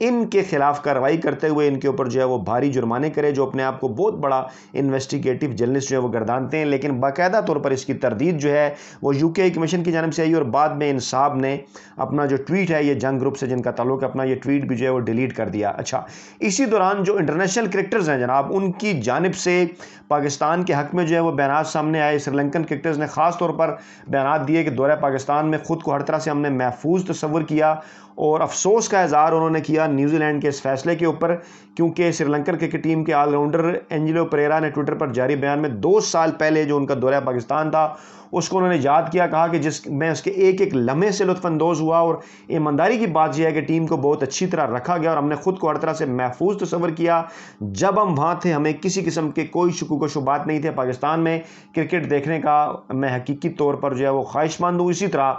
ان کے خلاف کارروائی کرتے ہوئے ان کے اوپر جو ہے وہ بھاری جرمانے کرے، جو اپنے آپ کو بہت بڑا انویسٹیگیٹو جرنلسٹ جو ہے وہ گردانتے ہیں، لیکن باقاعدہ طور پر اس کی تردید جو ہے وہ یو کے کمیشن کی جانب سے آئی، اور بعد میں انصاف نے اپنا جو ٹویٹ ہے، یہ جنگ گروپ سے جن کا تعلق ہے، اپنا یہ ٹویٹ بھی جو ہے وہ ڈیلیٹ کر دیا۔ اچھا، اسی دوران جو انٹرنیشنل کرکٹرز ہیں جناب، ان کی جانب سے پاکستان کے حق میں جو ہے وہ بیانات سامنے آئے۔ سری لنکن کرکٹرز نے خاص طور پر بیانات دیے کہ دورہ پاکستان میں خود کو ہر طرح سے ہم نے محفوظ تصور کیا، اور افسوس کا اظہار انہوں نے کیا نیوزی لینڈ کے اس فیصلے کے اوپر، کیونکہ سری لنکن کرکٹ ٹیم کے آل راؤنڈر اینجلو پریرا نے ٹویٹر پر جاری بیان میں 2 سال پہلے جو ان کا دورہ پاکستان تھا اس کو انہوں نے یاد کیا، کہا کہ جس میں اس کے ایک ایک لمحے سے لطف اندوز ہوا، اور ایمانداری کی بات یہ ہے کہ ٹیم کو بہت اچھی طرح رکھا گیا اور ہم نے خود کو ہر طرح سے محفوظ تصور کیا۔ جب ہم وہاں تھے ہمیں کسی قسم کے کوئی شکوک و شبہات نہیں تھے، پاکستان میں کرکٹ دیکھنے کا میں حقیقی طور پر جو ہے وہ خواہش مند ہوں۔ اسی طرح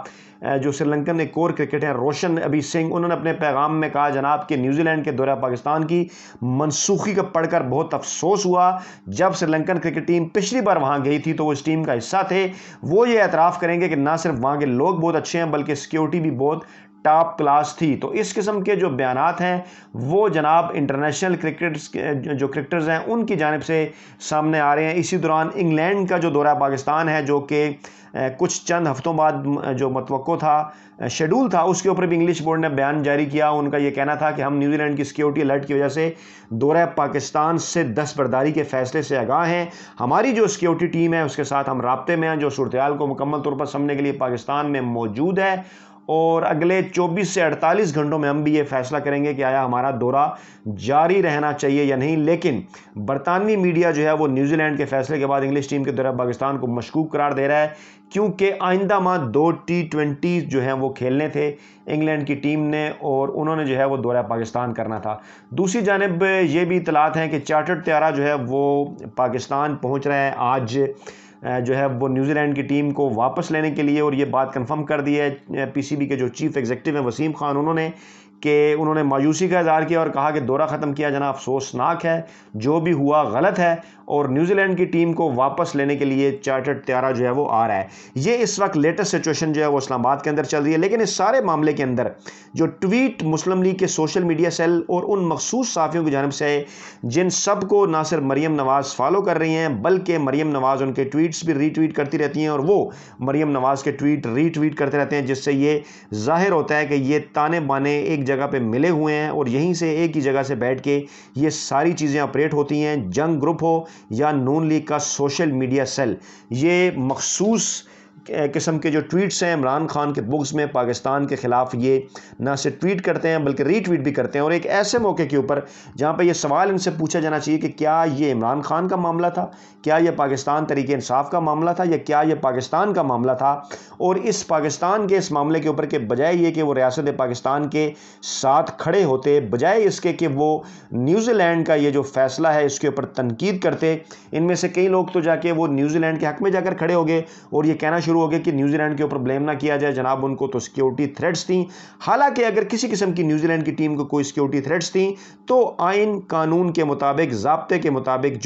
جو سری لنکن ایک اور کرکٹ ہے روشن ابھی سنگھ، انہوں نے اپنے پیغام میں کہا جناب کہ نیوزی لینڈ کے دورہ پاکستان کی منسوخی کا پڑھ کر بہت افسوس ہوا۔ جب سری لنکن کرکٹ ٹیم پچھلی بار وہاں گئی تھی تو وہ اس ٹیم کا حصہ تھے۔ وہ یہ اعتراف کریں گے کہ نہ صرف وہاں کے لوگ بہت اچھے ہیں بلکہ سیکیورٹی بھی بہت ٹاپ کلاس تھی۔ تو اس قسم کے جو بیانات ہیں وہ جناب انٹرنیشنل جو کرکٹرز ہیں ان کی جانب سے سامنے آ رہے ہیں۔ اسی دوران انگلینڈ کا جو دورہ پاکستان ہے، جو کہ کچھ چند ہفتوں بعد جو متوقع تھا، شیڈول تھا، اس کے اوپر بھی انگلش بورڈ نے بیان جاری کیا۔ ان کا یہ کہنا تھا کہ ہم نیوزی لینڈ کی سیکیورٹی الرٹ کی وجہ سے دورہ پاکستان سے دستبرداری کے فیصلے سے آگاہ ہیں۔ ہماری جو سیکیورٹی ٹیم ہے اس کے ساتھ ہم رابطے میں ہیں، جو صورتحال کو مکمل طور پر سمجھنے کے لیے پاکستان میں موجود ہے، اور اگلے 24 سے 48 گھنٹوں میں ہم بھی یہ فیصلہ کریں گے کہ آیا ہمارا دورہ جاری رہنا چاہیے یا نہیں۔ لیکن برطانوی میڈیا جو ہے وہ نیوزی لینڈ کے فیصلے کے بعد انگلش ٹیم کے دورہ پاکستان کو مشکوک قرار دے رہا ہے، کیونکہ آئندہ ماہ 2 T20 جو ہیں وہ کھیلنے تھے انگلینڈ کی ٹیم نے، اور انہوں نے جو ہے وہ دورہ پاکستان کرنا تھا۔ دوسری جانب یہ بھی اطلاعات ہیں کہ چارٹرڈ طیارہ جو ہے وہ پاکستان پہنچ رہا ہے آج، جو ہے وہ نیوزی لینڈ کی ٹیم کو واپس لینے کے لیے، اور یہ بات کنفرم کر دی ہے پی سی بی کے جو چیف ایگزیکٹو ہیں وسیم خان، انہوں نے مایوسی کا اظہار کیا اور کہا کہ دورہ ختم کیا جانا افسوسناک ہے، جو بھی ہوا غلط ہے، اور نیوزی لینڈ کی ٹیم کو واپس لینے کے لیے چارٹرڈ طیارہ جو ہے وہ آ رہا ہے۔ یہ اس وقت لیٹسٹ سچویشن جو ہے وہ اسلام آباد کے اندر چل رہی ہے، لیکن اس سارے معاملے کے اندر جو ٹویٹ مسلم لیگ کے سوشل میڈیا سیل اور ان مخصوص صحافیوں کی جانب سے جن سب کو نہ صرف مریم نواز فالو کر رہی ہیں بلکہ مریم نواز ان کے ٹویٹس بھی ری ٹویٹ کرتی رہتی ہیں، اور وہ مریم نواز کے ٹویٹ ری ٹویٹ کرتے رہتے ہیں، جس سے یہ ظاہر ہوتا ہے کہ یہ تانے بانے ایک جگہ پہ ملے ہوئے ہیں، اور یہیں سے ایک ہی جگہ سے بیٹھ کے یہ ساری چیزیں آپریٹ ہوتی ہیں۔ جنگ گروپ ہو یا نون لیگ کا سوشل میڈیا سیل، یہ مخصوص قسم کے جو ٹویٹس ہیں عمران خان کے بکس میں پاکستان کے خلاف، یہ نہ صرف ٹویٹ کرتے ہیں بلکہ ری ٹویٹ بھی کرتے ہیں، اور ایک ایسے موقع کے اوپر جہاں پہ یہ سوال ان سے پوچھا جانا چاہیے کہ کیا یہ عمران خان کا معاملہ تھا، کیا یہ پاکستان تحریک انصاف کا معاملہ تھا، یا کیا یہ پاکستان کا معاملہ تھا، اور اس پاکستان کے اس معاملے کے اوپر کہ بجائے یہ کہ وہ ریاست پاکستان کے ساتھ کھڑے ہوتے، بجائے اس کے کہ وہ نیوزی لینڈ کا یہ جو فیصلہ ہے اس کے اوپر تنقید کرتے، ان میں سے کئی لوگ تو جا کے وہ نیوزی لینڈ کے حق میں جا کر کھڑے ہو گئے اور یہ کہنا شروع ہو گئے کہ نیوزی لینڈ کے اوپر بلیم نہ کیا جائے، جناب ان کو تو سیکیورٹی تھریٹس تھیں۔ حالانکہ اگر کسی قسم کی نیوزی لینڈ کی ٹیم کو کوئی سیکیورٹی تھریٹس تھیں تو آئین قانون کے مطابق، ضابطے کے مطابق،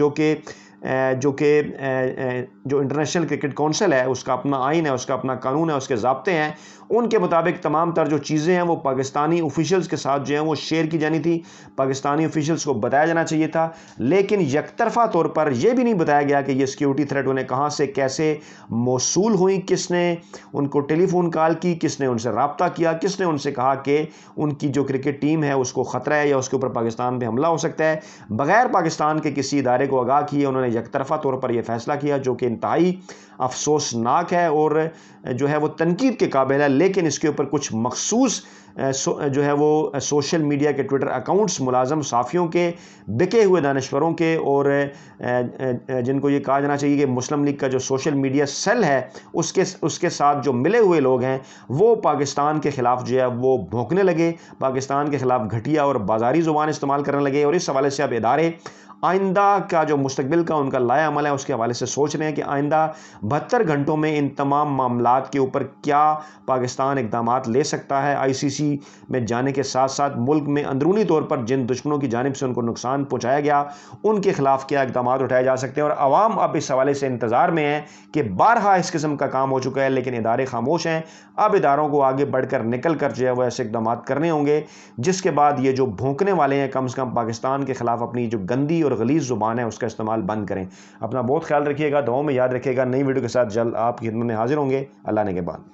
جو انٹرنیشنل کرکٹ کونسل ہے اس کا اپنا آئین ہے، اس کا اپنا قانون ہے، اس کے ضابطے ہیں، ان کے مطابق تمام تر جو چیزیں ہیں وہ پاکستانی اوفیشلز کے ساتھ جو ہیں وہ شیئر کی جانی تھی، پاکستانی اوفیشلز کو بتایا جانا چاہیے تھا، لیکن یک طرفہ طور پر یہ بھی نہیں بتایا گیا کہ یہ سیکیورٹی تھریٹ انہیں کہاں سے کیسے موصول ہوئی، کس نے ان کو ٹیلی فون کال کی، کس نے ان سے رابطہ کیا، کس نے ان سے کہا کہ ان کی جو کرکٹ ٹیم ہے اس کو خطرہ ہے یا اس کے اوپر پاکستان پہ حملہ ہو سکتا ہے۔ بغیر پاکستان کے کسی ادارے کو آگاہ کیے انہوں نے یک طرفہ طور پر یہ فیصلہ کیا، جو کہ انتہائی افسوسناک ہے اور جو ہے وہ تنقید کے قابل ہے۔ لیکن اس کے اوپر کچھ مخصوص جو ہے وہ سوشل میڈیا کے ٹویٹر اکاؤنٹس ملازم صحافیوں کے، بکے ہوئے دانشوروں کے، اور جن کو یہ کہا جانا چاہیے کہ مسلم لیگ کا جو سوشل میڈیا سیل ہے اس کے ساتھ جو ملے ہوئے لوگ ہیں، وہ پاکستان کے خلاف جو ہے وہ بھونکنے لگے، پاکستان کے خلاف گھٹیا اور بازاری زبان استعمال کرنے لگے، اور اس حوالے سے اب ادارے آئندہ کا جو مستقبل کا ان کا لائحہ عمل ہے اس کے حوالے سے سوچ رہے ہیں کہ آئندہ 72 گھنٹوں میں ان تمام معاملات کے اوپر کیا پاکستان اقدامات لے سکتا ہے۔ آئی سی سی میں جانے کے ساتھ ساتھ ملک میں اندرونی طور پر جن دشمنوں کی جانب سے ان کو نقصان پہنچایا گیا ان کے خلاف کیا اقدامات اٹھائے جا سکتے ہیں، اور عوام اب اس حوالے سے انتظار میں ہے کہ بارہا اس قسم کا کام ہو چکا ہے لیکن ادارے خاموش ہیں۔ اب اداروں کو آگے بڑھ کر نکل کر جو ہے وہ ایسے اقدامات کرنے ہوں گے جس کے بعد یہ جو بھونکنے والے ہیں کم سے کم پاکستان کے خلاف اپنی جو گندی اور غلیظ زبان ہے اس کا استعمال بند کریں۔ اپنا بہت خیال رکھیے گا، دعاؤں میں یاد رکھیے گا۔ نئی ویڈیو کے ساتھ جلد آپ کی خدمت میں حاضر ہوں گے۔ اللہ نے کے بعد